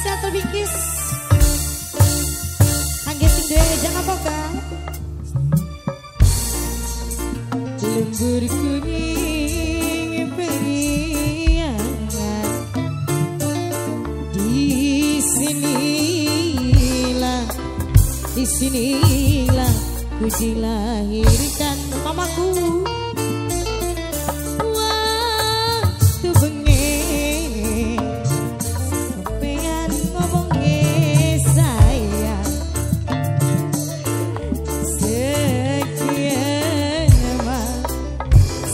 spesial terbingkis kangge sing duwe jangan pokal lembur kuning periangan di sinilah ku dilahirkan mamaku.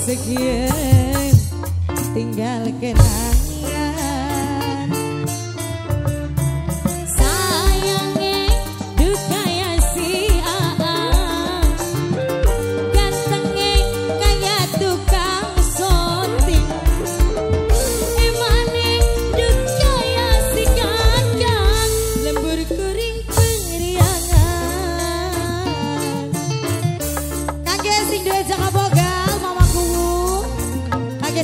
Sekian tinggal kenangan sayangnya duka ya si aang gantengnya kayak tukang soting emane duka ya si kakang lembur kuring periangan kangge sing duwe jangan boga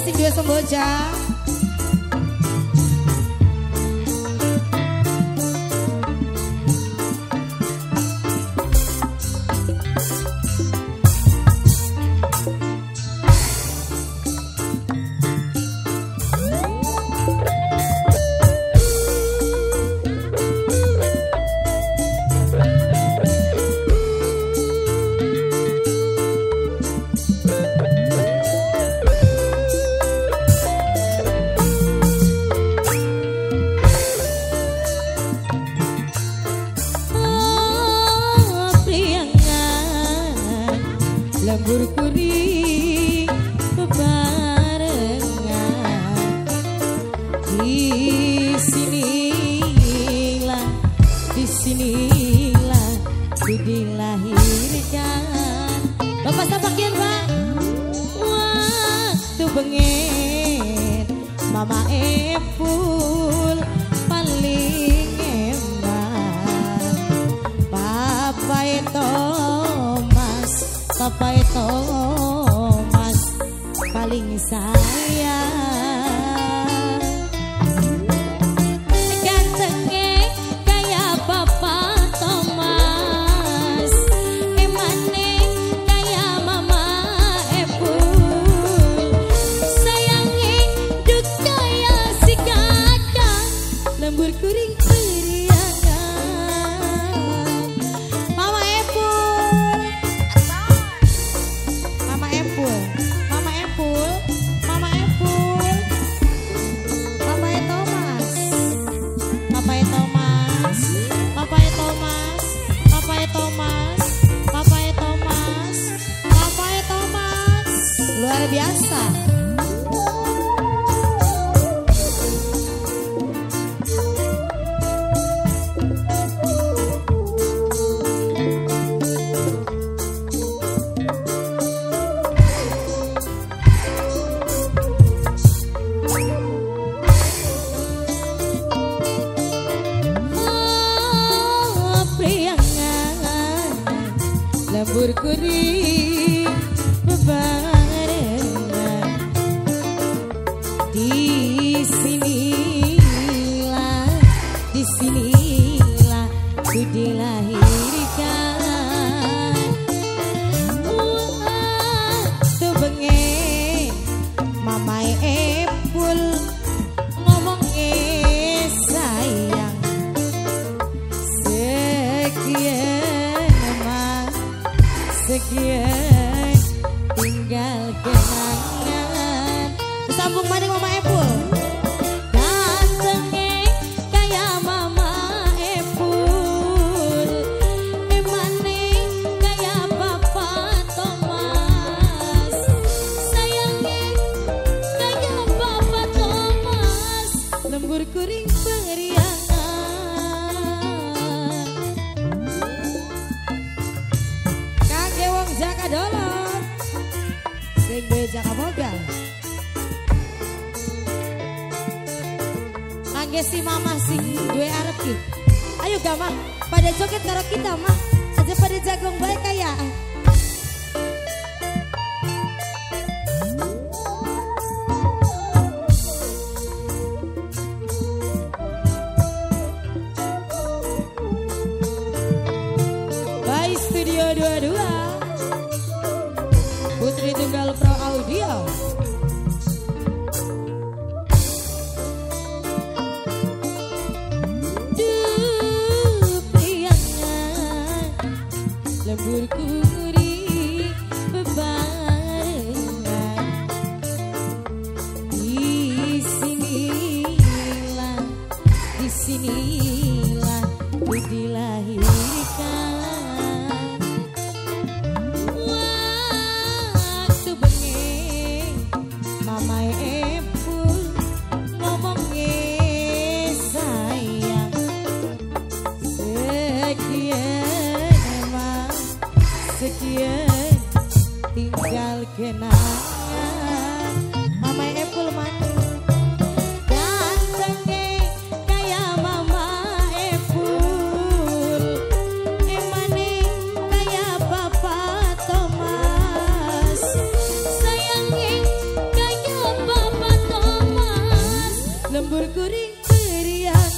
sing dua semboja lembur kuring bebarengan di sinilah ku dilahirkan. Bapak sabakin Pak waktu bengen mama Epul paling eman Papa Thomas paling sayang gantengnya kayak Papa Thomas emane kayak Mama Epul sayangnya duka ya si kakang lembur kuring luar biasa. Oh, priangan lembur kuring bebarengan di sinilah ku dilahirkan. Waktu bengen Mama Epul ngomong sayang sekian tinggal kenangan. Sambung maning Mama Epul gantengnya kayak Mama Epul emane kayak Papa Thomas sayangnya kayak Papa Thomas lembur kuring periangan kangge wong Jaka Dolor sing duwe Jaka Boga kangge si mama sing duwe arep ki ayo gama pada joget karo kita mah aja pada jagong baik kayak sekian tinggal kenangan. Mama Epul mati gantengnya kayak Mama Epul, emane kayak Papa Thomas, sayangnya kayak Papa Thomas, lembur kuring periangan.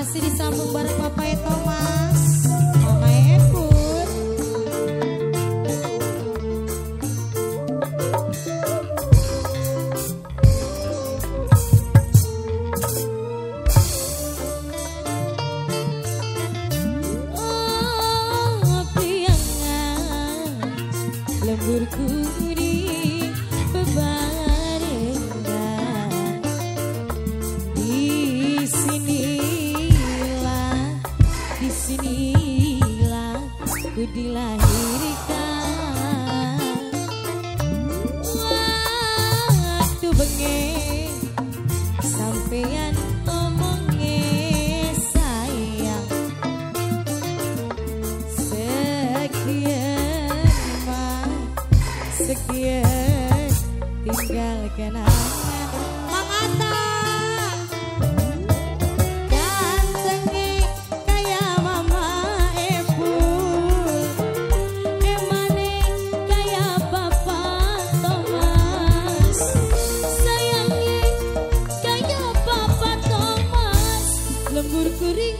Masih disambung bareng Papa Thomas, Mama Epul. Oh, piangan lembur kuring bebarengan di sinilah ku dilahirkan. Waktu bengi sampeyan ngomongnya sayang, sekian tinggal kenangan. Mang Atta lembur kuring